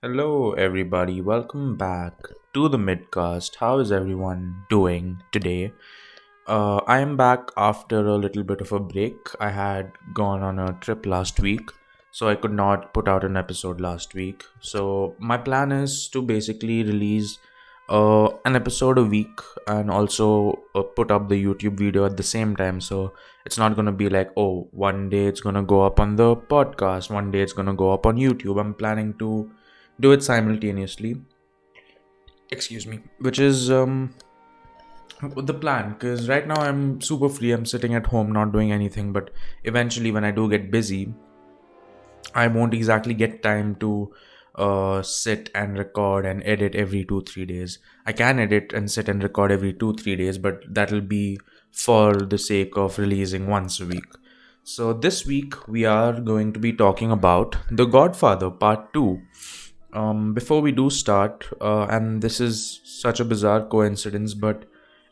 Hello, everybody. Welcome back to the midcast. How is everyone doing today? I am back after a little bit of a break. I had gone on a trip last week, so I could not put out an episode last week. So, my plan is to basically release an episode a week and also put up the YouTube video at the same time. So, it's not going to be like, oh, one day it's going to go up on the podcast, one day it's going to go up on YouTube. I'm planning to do it simultaneously, excuse me, which is the plan, because right now I'm super free. I'm sitting at home not doing anything, but eventually when I do get busy, I won't exactly get time to sit and record and edit every 2 3 days. I can edit and sit and record every 2 3 days, but that'll be for the sake of releasing once a week. So this week we are going to be talking about The Godfather Part 2. Before we do start, and this is such a bizarre coincidence, but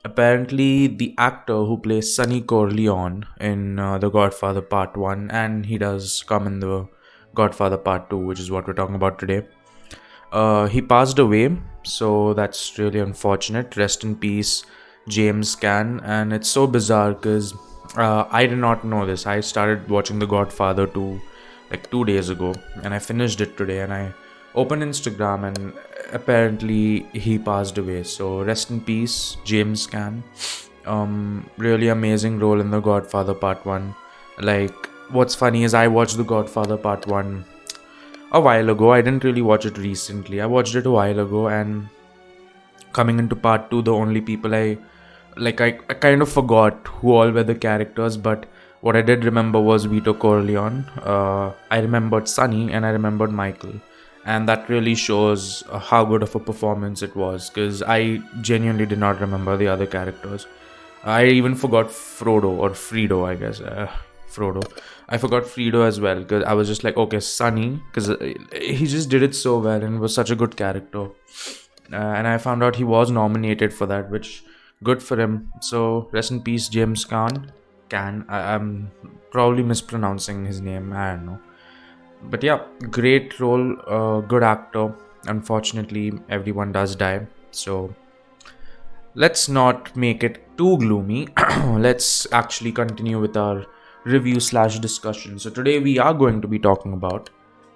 apparently the actor who plays Sonny Corleone in The Godfather Part 1, and he does come in The Godfather Part 2, which is what we're talking about today. He passed away, so that's really unfortunate. Rest in peace, James Caan. And it's so bizarre because I did not know this. I started watching The Godfather 2 like 2 days ago, and I finished it today, and I opened Instagram, and apparently he passed away. So rest in peace, James Caan. Really amazing role in The Godfather Part 1. Like, what's funny is I watched The Godfather Part 1 a while ago. I didn't really watch it recently. I watched it a while ago, and coming into Part 2, the only people I kind of forgot who all were the characters, but what I did remember was Vito Corleone. I remembered Sonny, and I remembered Michael. And that really shows how good of a performance it was, because I genuinely did not remember the other characters. I even forgot Frodo, or Fredo, I guess. Frodo. I forgot Fredo as well, because I was just like, okay, Sonny, because he just did it so well and was such a good character. And I found out he was nominated for that, which good for him. So rest in peace, James Caan. I'm probably mispronouncing his name. I don't know. But yeah, great role, good actor. Unfortunately, everyone does die. So let's not make it too gloomy. Let's actually continue with our review slash discussion. So today we are going to be talking about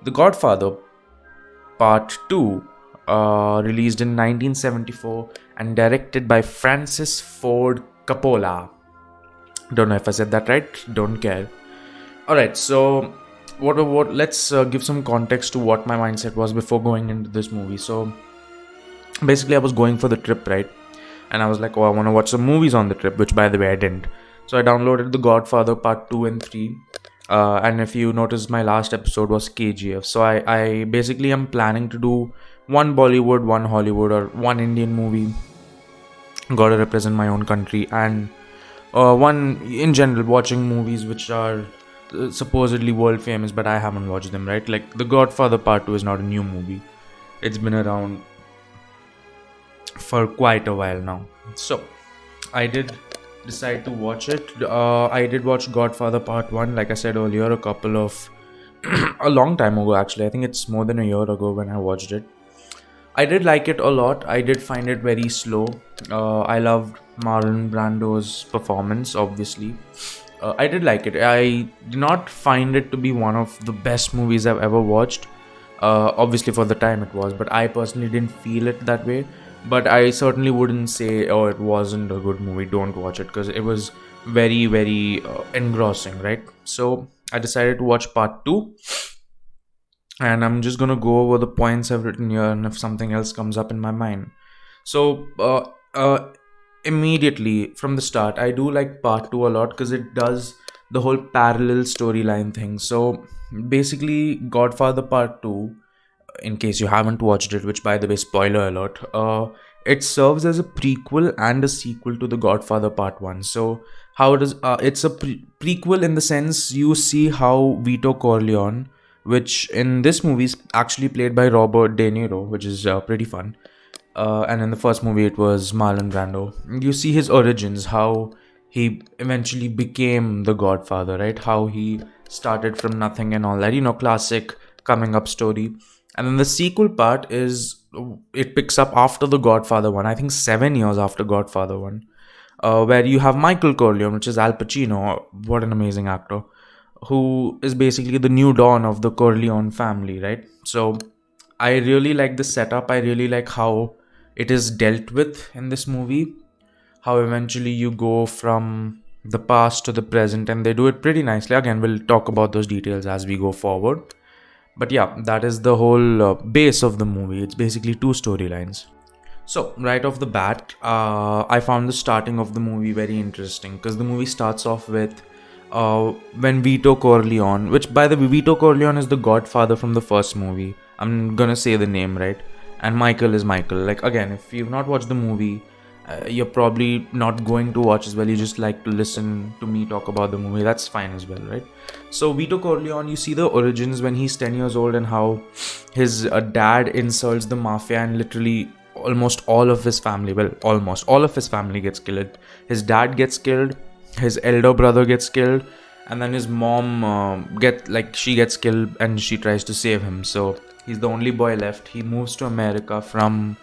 The Godfather Part 2, released in 1974 and directed by Francis Ford Coppola. Don't know if I said that right. Don't care. Alright, so what let's give some context to what my mindset was before going into this movie. So basically I was going for the trip, right? And I was like, oh, I want to watch some movies on the trip, which by the way I didn't. So I downloaded The Godfather Part 2 and 3. And if you notice, my last episode was KGF. So I basically am planning to do one Bollywood, one Hollywood, or one Indian movie. Gotta represent my own country. And one in general, watching movies which are supposedly world famous, but I haven't watched them, right? Like The Godfather Part 2 is not a new movie. It's been around for quite a while now. So I did decide to watch it. I did watch Godfather Part 1, like I said earlier, a long time ago actually. I think it's more than a year ago when I watched it. I did like it a lot. I did find it very slow. I loved Marlon Brando's performance, obviously. I did like it. I did not find it to be one of the best movies I've ever watched. Obviously, for the time it was, but I personally didn't feel it that way. But I certainly wouldn't say, oh, it wasn't a good movie, don't watch it, because it was very, very engrossing, right? So I decided to watch Part 2. And I'm just gonna go over the points I've written here, and if something else comes up in my mind. So, immediately from the start, I do like Part 2 a lot because it does the whole parallel storyline thing. So basically, Godfather Part 2, in case you haven't watched it, which by the way, spoiler alert, it serves as a prequel and a sequel to The Godfather Part 1. So how does it's a prequel in the sense you see how Vito Corleone, which in this movie is actually played by Robert De Niro, which is pretty fun. And in the first movie, it was Marlon Brando. You see his origins, how he eventually became the Godfather, right? How he started from nothing and all that, classic coming up story. And then the sequel part is it picks up after the Godfather one. I think 7 years after Godfather one, where you have Michael Corleone, which is Al Pacino. What an amazing actor! Who is basically the new dawn of the Corleone family, right? So I really like the setup. I really like how it is dealt with in this movie. How eventually you go from the past to the present, and they do it pretty nicely. Again, we'll talk about those details as we go forward. But yeah, that is the whole base of the movie. It's basically two storylines. So, right off the bat, I found the starting of the movie very interesting because the movie starts off with when Vito Corleone, which by the way, Vito Corleone is the godfather from the first movie. I'm gonna say the name right. And Michael is Michael. Like, again, if you've not watched the movie, you're probably not going to watch as well. You just like to listen to me talk about the movie. That's fine as well, right? So, Vito Corleone, you see the origins when he's 10 years old and how his dad insults the mafia and literally almost all of his family, well, almost all of his family gets killed. His dad gets killed, his elder brother gets killed, and then his mom she gets killed and she tries to save him. So he's the only boy left. He moves to America from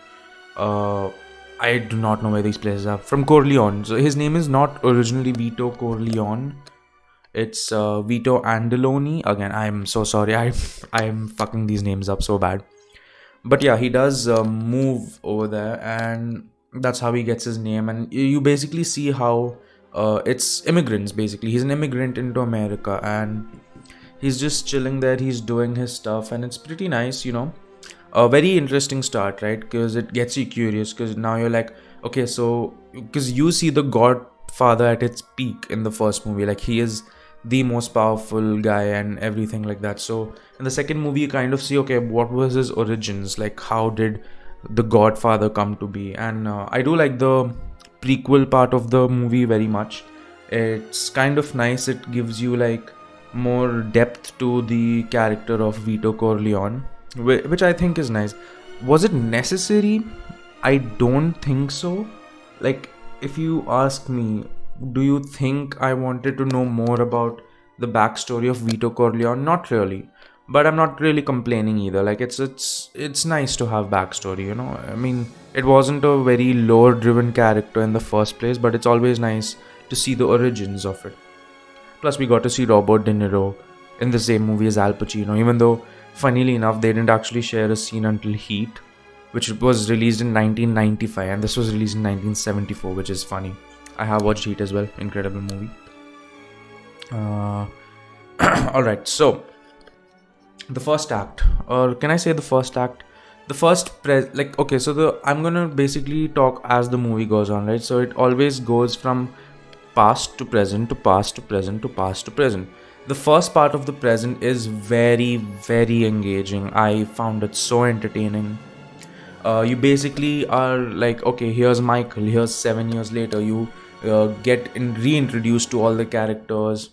I do not know where these places are, from Corleone. So his name is not originally Vito Corleone. It's Vito Andaloni. Again, I'm so sorry. I'm fucking these names up so bad. But yeah, he does move over there, and that's how he gets his name. And you basically see how it's immigrants. Basically, he's an immigrant into America, and he's just chilling there. He's doing his stuff, and it's pretty nice, A very interesting start, right? Because it gets you curious. Because now you're like, okay, so because you see the Godfather at its peak in the first movie, like he is the most powerful guy and everything like that. So in the second movie you kind of see, okay, what was his origins, like how did the Godfather come to be. And I do like the prequel part of the movie very much. It's kind of nice. It gives you like more depth to the character of Vito Corleone, which I think is nice. Was it necessary? I don't think so. Like, if you ask me, do you think I wanted to know more about the backstory of Vito Corleone? Not really, but I'm not really complaining either. Like, it's nice to have backstory, I mean, it wasn't a very lore driven character in the first place, but it's always nice to see the origins of it. Plus, we got to see Robert De Niro in the same movie as Al Pacino, even though funnily enough they didn't actually share a scene until Heat, which was released in 1995, and this was released in 1974, which is funny. I have watched Heat as well. Incredible movie. Alright, so the first act, or can I say the first act? The first I'm gonna basically talk as the movie goes on, right? So it always goes from past to present to past to present to past to present. The first part of the present is very, very engaging. I found it so entertaining. You basically are like, okay, here's Michael, here's 7 years later. You get reintroduced to all the characters,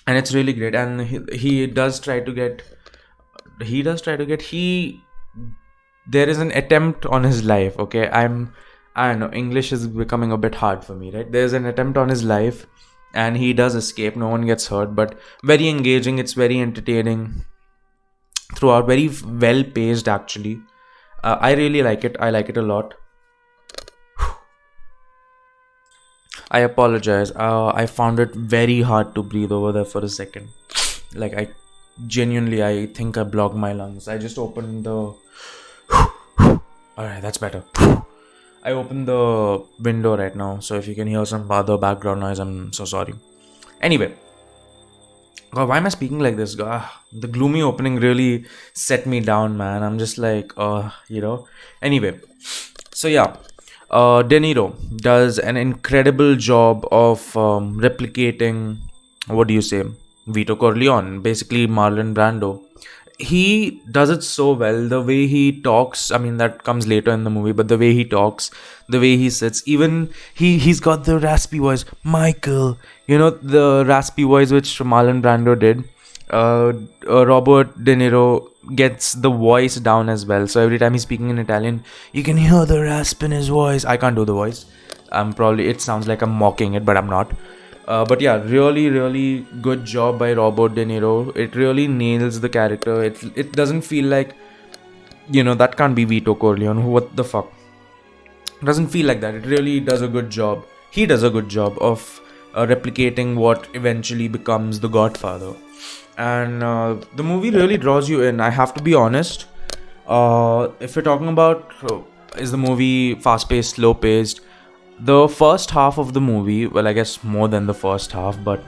and it's really great. And he does try to get there is an attempt on his life. Okay, I don't know, English is becoming a bit hard for me, right? There's an attempt on his life, and he does escape. No one gets hurt, but very engaging. It's very entertaining throughout, very well paced actually. I really like it. I like it a lot. I apologize. I found it very hard to breathe over there for a second. Like, I think I blocked my lungs. I just opened the... Alright, that's better. I opened the window right now, so if you can hear some other background noise, I'm so sorry. Anyway. God, why am I speaking like this? The gloomy opening really set me down, man. I'm just like, Anyway, so yeah, De Niro does an incredible job of replicating, Vito Corleone, basically Marlon Brando. He does it so well. The way he talks, I mean, that comes later in the movie, but the way he talks, the way he sits, even he's got the raspy voice, Michael, the raspy voice which Marlon Brando did. Robert De Niro gets the voice down as well. So every time he's speaking in Italian, you can hear the rasp in his voice. I can't do the voice. It sounds like I'm mocking it, but I'm not. But yeah, really, really good job by Robert De Niro. It really nails the character. It doesn't feel like, that can't be Vito Corleone. What the fuck? It doesn't feel like that. It really does a good job. He does a good job of replicating what eventually becomes the Godfather. And the movie really draws you in. I have to be honest. If we're talking about is the movie fast paced, slow paced, the first half of the movie, well, I guess more than the first half, but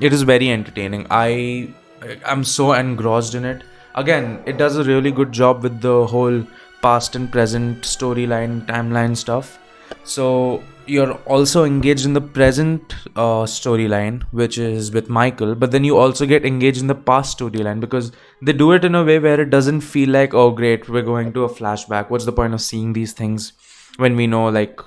it is very entertaining. I'm so engrossed in it. Again, it does a really good job with the whole past and present storyline, timeline stuff. So you're also engaged in the present storyline, which is with Michael, but then you also get engaged in the past storyline because they do it in a way where it doesn't feel like, oh, great, we're going to a flashback. What's the point of seeing these things when we know, like,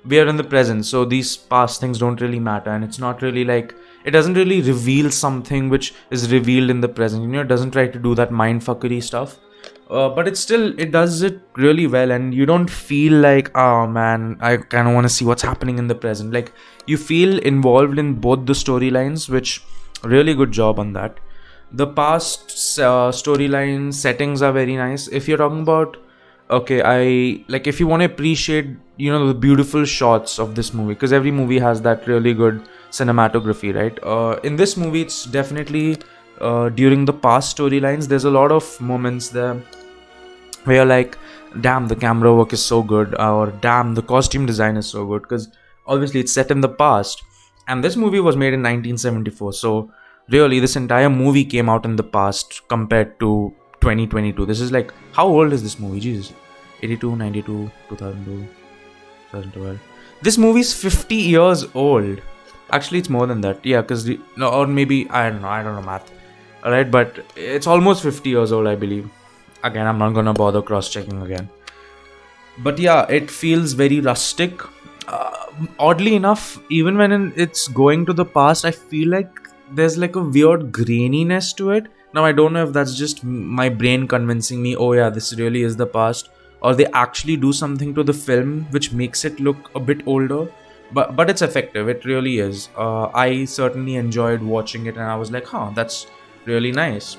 we are in the present, so these past things don't really matter, and it's not really like it doesn't really reveal something which is revealed in the present. It doesn't try to do that mindfuckery stuff. But it does it really well, and you don't feel like, oh man, I kind of want to see what's happening in the present. Like, you feel involved in both the storylines, which really good job on that. The past storyline settings are very nice. If you're talking about, okay, I like, if you want to appreciate, the beautiful shots of this movie, because every movie has that really good cinematography, right? In this movie, it's definitely during the past storylines, there's a lot of moments there where you're like, damn, the camera work is so good, or damn, the costume design is so good, because obviously it's set in the past, and this movie was made in 1974, so really this entire movie came out in the past compared to 2022. This is like, how old is this movie? Jesus. 82, 92, 2002, 2012. This movie's 50 years old. Actually, it's more than that. Yeah, because, or maybe, I don't know math. Alright, but it's almost 50 years old, I believe. Again, I'm not gonna bother cross-checking again. But yeah, it feels very rustic. Oddly enough, even when it's going to the past, I feel like there's like a weird graininess to it. Now, I don't know if that's just my brain convincing me, oh yeah, this really is the past, or they actually do something to the film which makes it look a bit older. But it's effective. It really is. I certainly enjoyed watching it, and I was like, huh, that's really nice.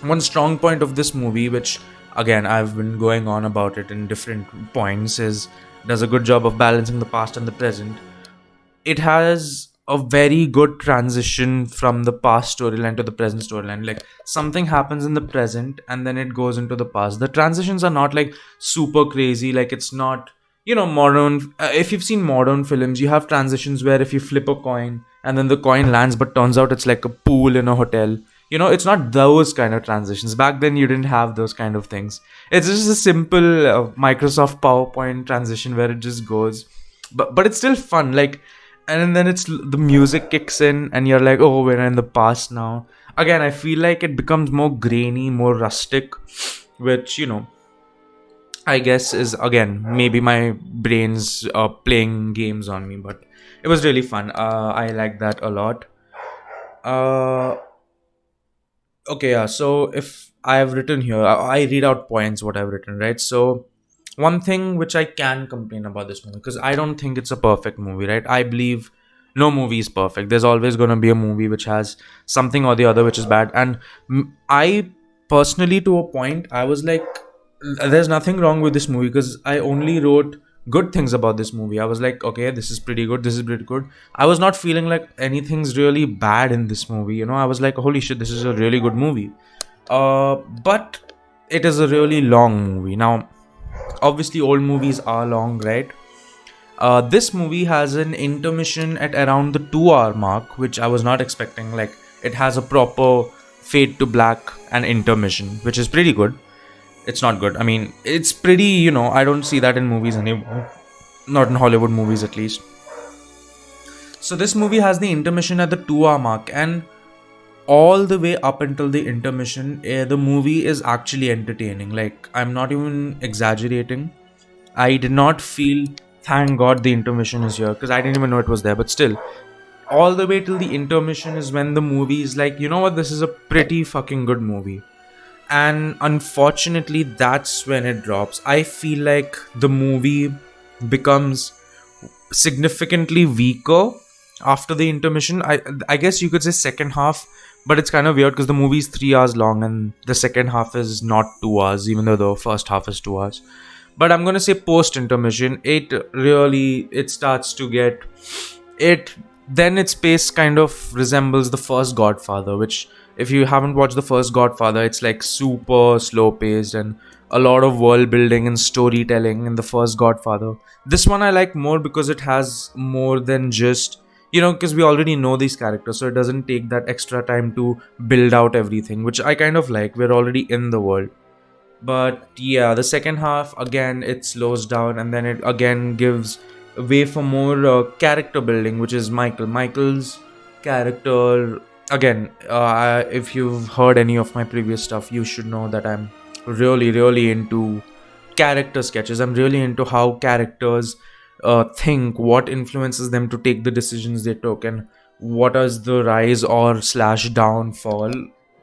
One strong point of this movie, which again I've been going on about it in different points, is does a good job of balancing the past and the present. It has a very good transition from the past storyline to the present storyline. Like, something happens in the present and then it goes into the past. The transitions are not like super crazy. Like, it's not, modern. If you've seen modern films, you have transitions where if you flip a coin and then the coin lands, but turns out it's like a pool in a hotel. It's not those kind of transitions. Back then, you didn't have those kind of things. It's just a simple Microsoft PowerPoint transition where it just goes. But it's still fun. Like, and then the music kicks in and you're like, oh, we're in the past now. Again, I feel like it becomes more grainy, more rustic, which, I guess is, again, maybe my brain's playing games on me, but it was really fun. I like that a lot. Okay, yeah, so if I have written here, I read out points what I've written, right? So one thing which I can complain about this movie, because I don't think it's a perfect movie, right? I believe no movie is perfect. There's always going to be a movie which has something or the other which is bad. And I personally, to a point, I was like, there's nothing wrong with this movie, because I only wrote good things about this movie. I was like, okay, this is pretty good. This is pretty good. I was not feeling like anything's really bad in this movie. I was like, holy shit, this is a really good movie. But it is a really long movie. Now, obviously, old movies are long, right? This movie has an intermission at around the 2 hour mark, which I was not expecting. Like, it has a proper fade to black and intermission, which is pretty good. It's not good. I mean, it's pretty, I don't see that in movies anymore. Not in Hollywood movies, at least. So this movie has the intermission at the 2 hour mark, and all the way up until the intermission, the movie is actually entertaining. Like, I'm not even exaggerating. I did not feel, thank God the intermission is here, because I didn't even know it was there, but still, all the way till the intermission is when the movie is like, you know what, this is a pretty fucking good movie. And unfortunately, that's when it drops. I feel like the movie becomes significantly weaker after the intermission. I guess you could say second half, but it's kind of weird because the movie is 3 hours long and the second half is not 2 hours, even though the first half is 2 hours. But I'm gonna say post intermission, it starts to get it. Then its pace kind of resembles the first Godfather, which if you haven't watched the first Godfather, it's like super slow paced and a lot of world building and storytelling in the first Godfather. This one I like more because it has more than just, because we already know these characters, so it doesn't take that extra time to build out everything, which I kind of like. We're already in the world. But yeah, the second half again it slows down and then it again gives way for more character building, which is Michael's character. Again, if you've heard any of my previous stuff, you should know that I'm really, really into character sketches. I'm really into how characters think, what influences them to take the decisions they took, and what is the rise or slash downfall.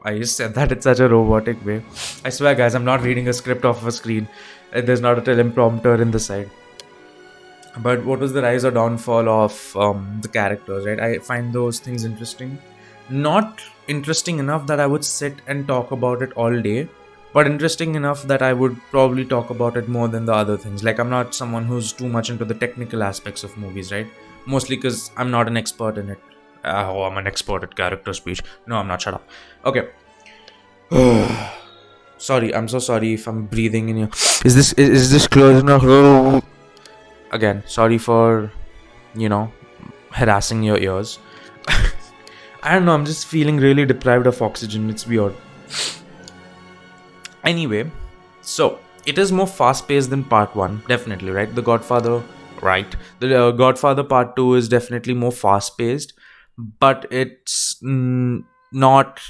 I just said that in such a robotic way. I swear, guys, I'm not reading a script off a screen. There's not a teleprompter in the side. But what was the rise or downfall of the characters, right? I find those things interesting. Not interesting enough that I would sit and talk about it all day, but interesting enough that I would probably talk about it more than the other things. Like, I'm not someone who's too much into the technical aspects of movies, right? Mostly because I'm not an expert in it. Oh, I'm an expert at character speech. No, I'm not. Shut up. Okay. Sorry, I'm so sorry if I'm breathing in your. Is this close enough? Again, sorry for, harassing your ears. I don't know, I'm just feeling really deprived of oxygen. It's weird. Anyway, so it is more fast paced than part 1, definitely, right? The Godfather, right? The Godfather part 2 is definitely more fast paced, but it's not.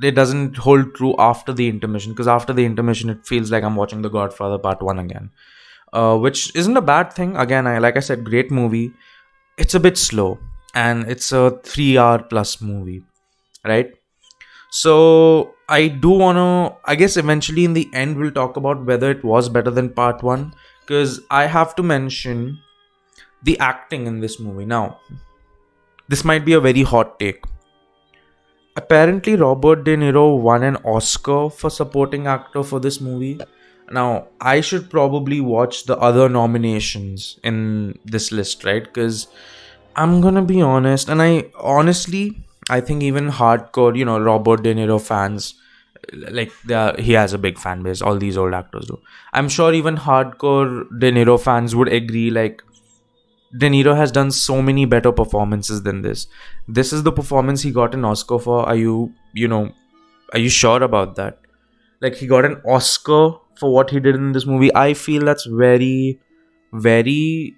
It doesn't hold true after the intermission, because after the intermission, it feels like I'm watching The Godfather part 1 again. Which isn't a bad thing. Again, like I said, great movie. It's a bit slow, and it's a 3 hour plus movie, right? So I do wanna. I guess eventually in the end we'll talk about whether it was better than part 1, because I have to mention the acting in this movie. Now, this might be a very hot take. Apparently, Robert De Niro won an Oscar for supporting actor for this movie. Now, I should probably watch the other nominations in this list, right? Because I'm gonna be honest, and I think even hardcore, Robert De Niro fans, like he has a big fan base. All these old actors do. I'm sure even hardcore De Niro fans would agree. Like, De Niro has done so many better performances than this. This is the performance he got an Oscar for. Are you sure about that? Like, he got an Oscar for what he did in this movie. I feel that's very, very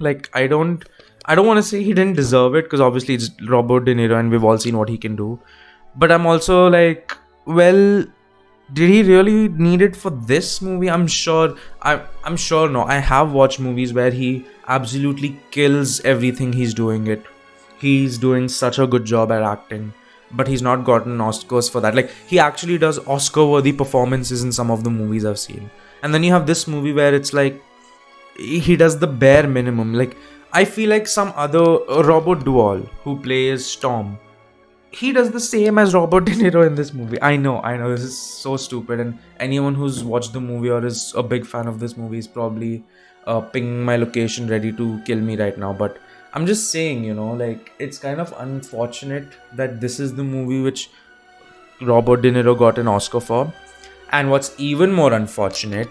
like, I don't want to say he didn't deserve it, because obviously it's Robert De Niro and we've all seen what he can do. But I'm also like, well, did he really need it for this movie? I'm sure no. I have watched movies where he absolutely kills everything he's doing. He's doing such a good job at acting, but he's not gotten Oscars for that. Like, he actually does Oscar-worthy performances in some of the movies I've seen. And then you have this movie where it's like, he does the bare minimum. Like, I feel like some other, Robert Duvall, who plays Tom, he does the same as Robert De Niro in this movie. I know, this is so stupid, and anyone who's watched the movie or is a big fan of this movie is probably pinging my location ready to kill me right now. But I'm just saying, like, it's kind of unfortunate that this is the movie which Robert De Niro got an Oscar for. And what's even more unfortunate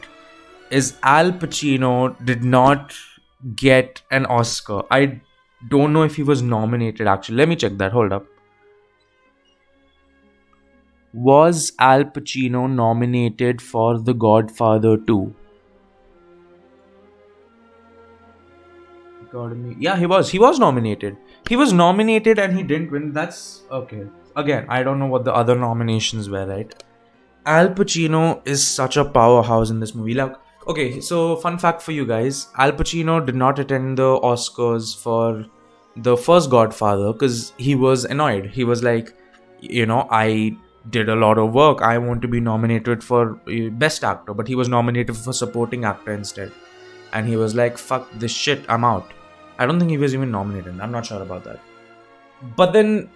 is Al Pacino did not get an Oscar. I don't know if he was nominated, actually. Let me check that. Hold up. Was Al Pacino nominated for The Godfather 2? Yeah, he was. He was nominated. He was nominated and he didn't win. That's okay. Again, I don't know what the other nominations were, right? Al Pacino is such a powerhouse in this movie. Like, okay, so fun fact for you guys. Al Pacino did not attend the Oscars for the first Godfather because he was annoyed. He was like, I did a lot of work. I want to be nominated for Best Actor, but he was nominated for Supporting Actor instead. And he was like, fuck this shit, I'm out. I don't think he was even nominated. I'm not sure about that. But then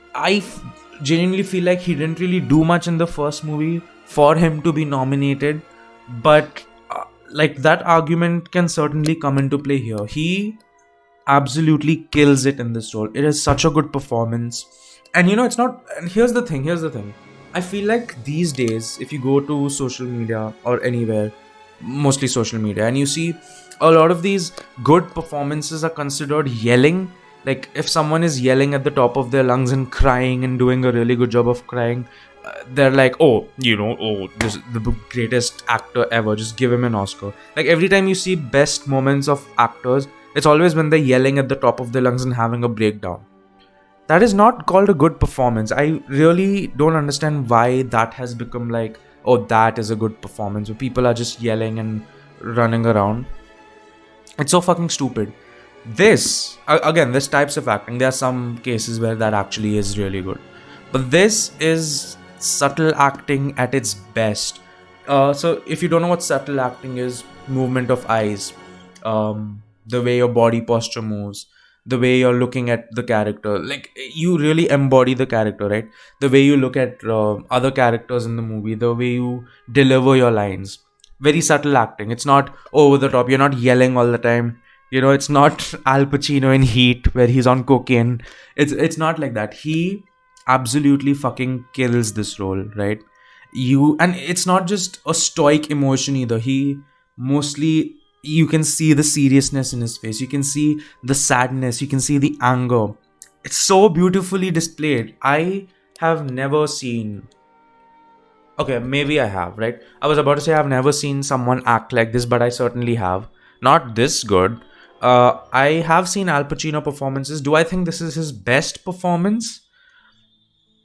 genuinely feel like he didn't really do much in the first movie for him to be nominated. But like that argument can certainly come into play here. He absolutely kills it in this role. It is such a good performance. And it's not. And here's the thing. I feel like these days, if you go to social media or anywhere, mostly social media, and you see a lot of these good performances are considered yelling. Like if someone is yelling at the top of their lungs and crying and doing a really good job of crying, they're like, oh, this is the greatest actor ever. Just give him an Oscar. Like every time you see best moments of actors, it's always when they're yelling at the top of their lungs and having a breakdown. That is not called a good performance. I really don't understand why that has become like, oh, that is a good performance, where people are just yelling and running around. It's so fucking stupid. This types of acting, there are some cases where that actually is really good. But this is subtle acting at its best. So if you don't know what subtle acting is, movement of eyes, the way your body posture moves, the way you're looking at the character, like you really embody the character, right? The way you look at other characters in the movie, the way you deliver your lines, very subtle acting. It's not over the top. You're not yelling all the time. It's not Al Pacino in Heat where he's on cocaine. It's not like that. He absolutely fucking kills this role, right? And it's not just a stoic emotion either. He mostly, you can see the seriousness in his face. You can see the sadness. You can see the anger. It's so beautifully displayed. I have never seen. Okay, maybe I have, right? I was about to say I've never seen someone act like this, but I certainly have. Not this good. I have seen Al Pacino performances. Do I think this is his best performance?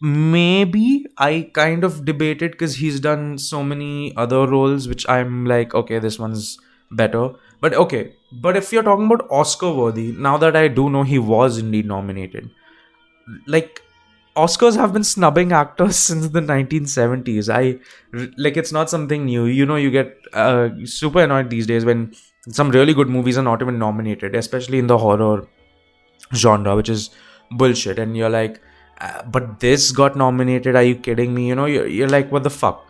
Maybe. I kind of debated because he's done so many other roles, which I'm like, okay, this one's better. But okay, but if you're talking about Oscar worthy, now that I do know he was indeed nominated, like Oscars have been snubbing actors since the 1970s. Like it's not something new. You get super annoyed these days when some really good movies are not even nominated, especially in the horror genre, which is bullshit. And you're like, but this got nominated. Are you kidding me? You're like, what the fuck?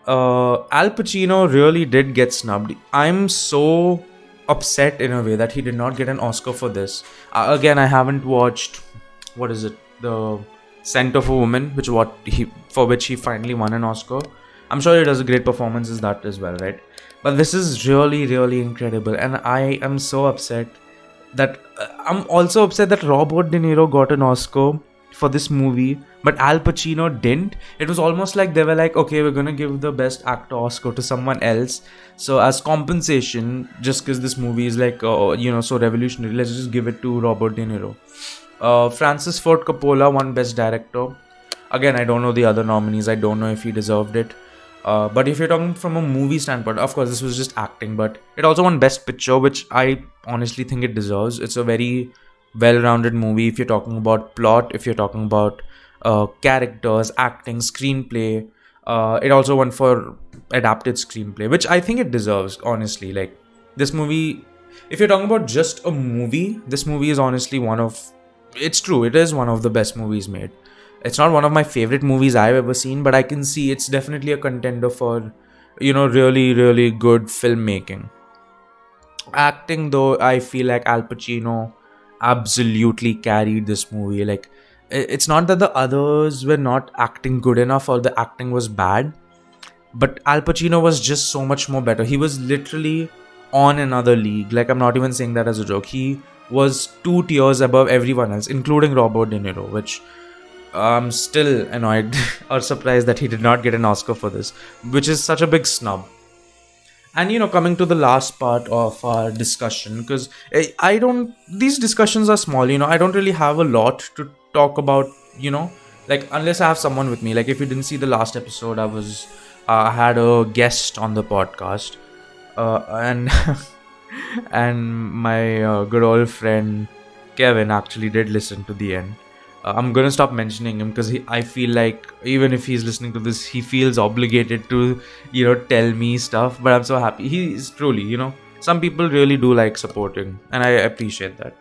Al Pacino really did get snubbed. I'm so upset in a way that he did not get an Oscar for this. Again, I haven't watched, what is it, the Scent of a Woman, for which he finally won an Oscar. I'm sure he does a great performance as that as well, right? But this is really, really incredible, and I am so upset that I'm also upset that Robert De Niro got an Oscar for this movie, but Al Pacino didn't. It was almost like they were like, okay, we're gonna give the best actor Oscar to someone else, so as compensation, just because this movie is like so revolutionary, let's just give it to Robert De Niro. Francis Ford Coppola won Best Director. Again, I don't know the other nominees. I don't know if he deserved it. But if you're talking from a movie standpoint, of course, this was just acting, but it also won Best Picture, which I honestly think it deserves. It's a very well-rounded movie. If you're talking about plot, if you're talking about characters, acting, screenplay, it also won for adapted screenplay, which I think it deserves, honestly. Like, this movie, if you're talking about just a movie, this movie is honestly it's true, it is one of the best movies made. It's not one of my favorite movies I've ever seen, but I can see it's definitely a contender for, really, really good filmmaking. Acting, though, I feel like Al Pacino absolutely carried this movie. Like, it's not that the others were not acting good enough or the acting was bad, but Al Pacino was just so much more better. He was literally on another league. Like, I'm not even saying that as a joke. He was 2 tiers above everyone else, including Robert De Niro, which I'm still annoyed or surprised that he did not get an Oscar for this, which is such a big snub. And coming to the last part of our discussion, because these discussions are small, I don't really have a lot to talk about, like, unless I have someone with me. Like, if you didn't see the last episode, I had a guest on the podcast, and and my good old friend Kevin actually did listen to the end. I'm gonna stop mentioning him because I feel like even if he's listening to this, he feels obligated to, tell me stuff. But I'm so happy. He's truly, some people really do like supporting, and I appreciate that.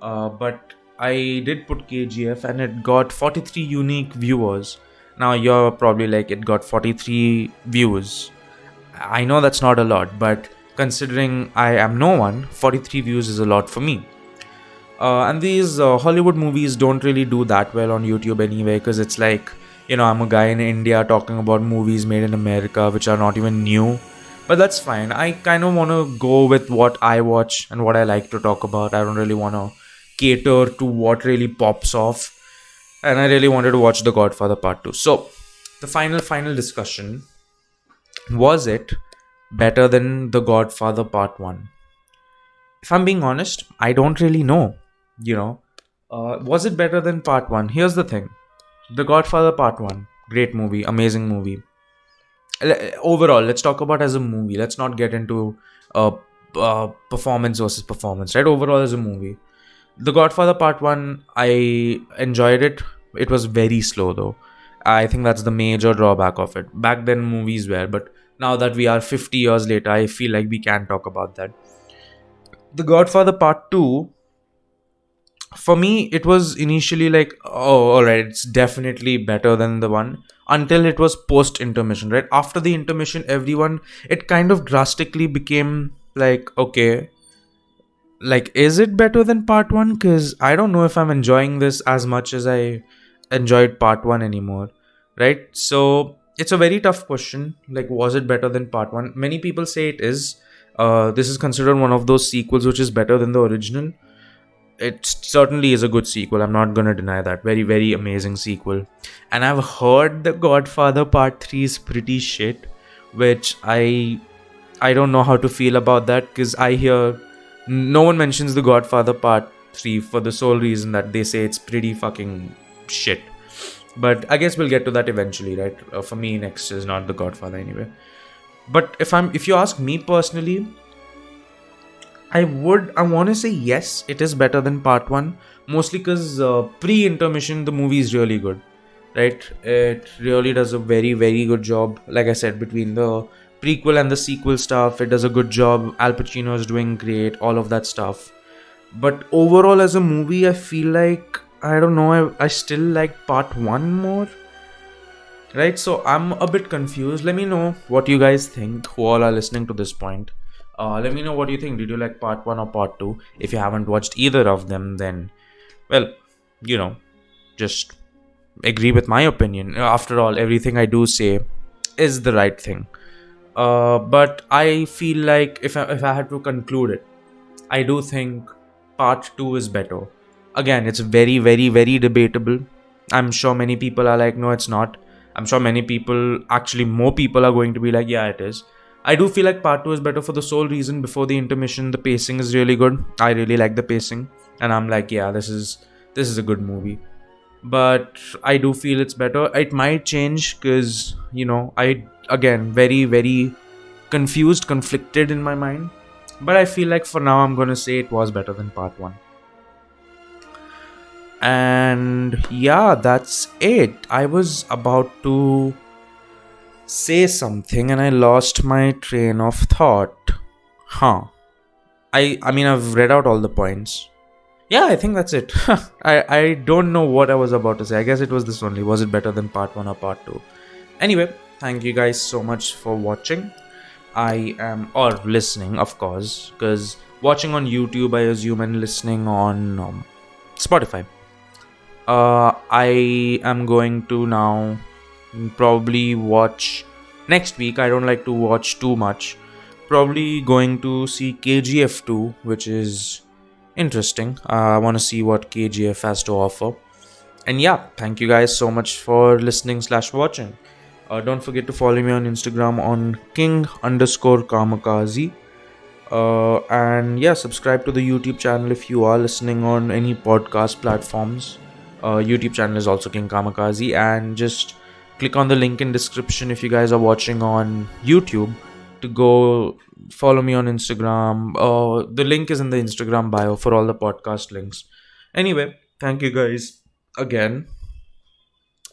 But I did put KGF and it got 43 unique viewers. Now you're probably like, it got 43 views. I know that's not a lot, but considering I am no one, 43 views is a lot for me. And these Hollywood movies don't really do that well on YouTube anyway, because it's like, I'm a guy in India talking about movies made in America, which are not even new. But that's fine. I kind of want to go with what I watch and what I like to talk about. I don't really want to cater to what really pops off. And I really wanted to watch The Godfather Part 2. So, the final discussion, was it better than The Godfather Part 1? If I'm being honest, I don't really know. Was it better than Part 1? Here's the thing. The Godfather Part 1, great movie, amazing movie. Overall, let's talk about as a movie. Let's not get into performance versus performance, right? Overall, as a movie. The Godfather Part 1, I enjoyed it. It was very slow though. I think that's the major drawback of it. Back then, movies were, but now that we are 50 years later, I feel like we can talk about that. The Godfather Part 2, for me, it was initially like, oh, alright, it's definitely better than the one, until it was post intermission, right? After the intermission, it kind of drastically became like, okay, like, is it better than part one? Because I don't know if I'm enjoying this as much as I enjoyed part one anymore, right? So it's a very tough question. Like, was it better than part one? Many people say it is. This is considered one of those sequels which is better than the original. It certainly is a good sequel. I'm not gonna deny that. Very, very amazing sequel. And I've heard The Godfather Part 3 is pretty shit, which I don't know how to feel about that, because I hear no one mentions The Godfather Part 3 for the sole reason that they say it's pretty fucking shit. But I guess we'll get to that eventually, right? For me, next is not The Godfather anyway. But if you ask me personally, I want to say yes, it is better than part 1, mostly because pre-intermission the movie is really good, right? It really does a very, very good job. Like I said, between the prequel and the sequel stuff, it does a good job. Al Pacino is doing great, all of that stuff. But overall as a movie, I feel like, I don't know, I still like part 1 more, right? So I'm a bit confused. Let me know what you guys think, who all are listening to this point. Let me know what you think. Did you like part 1 or part 2? If you haven't watched either of them, then, well, just agree with my opinion. After all, everything I do say is the right thing. But I feel like if I had to conclude it, I do think part 2 is better. Again, it's very, very, very debatable. I'm sure many people are like, no, it's not. I'm sure more people are going to be like, yeah, it is. I do feel like part 2 is better for the sole reason, before the intermission, the pacing is really good. I really like the pacing. And I'm like, yeah, this is a good movie. But I do feel it's better. It might change because, again, very, very confused, conflicted in my mind. But I feel like for now, I'm going to say it was better than part 1. And yeah, that's it. I was about to say something and I lost my train of thought. I mean, I've read out all the points. Yeah, I think that's it. I don't know what I was about to say. I guess it was this only. Was it better than part 1 or part 2? Anyway, thank you guys so much for watching. Or listening, of course, because watching on YouTube, I assume, and listening on Spotify. I am going to now probably watch next week. I don't like to watch too much. Probably going to see KGF 2, which is interesting. I want to see what KGF has to offer. And yeah, thank you guys so much for listening / watching. Don't forget to follow me on Instagram on king_kamikaze. And yeah, subscribe to the YouTube channel if you are listening on any podcast platforms. YouTube channel is also King Kamikaze, and just click on the link in description if you guys are watching on YouTube to go follow me on Instagram. The link is in the Instagram bio for all the podcast links. Anyway, thank you guys again,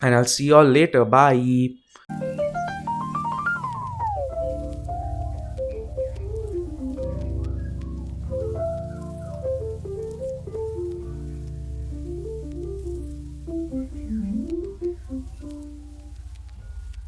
and I'll see y'all later. Bye.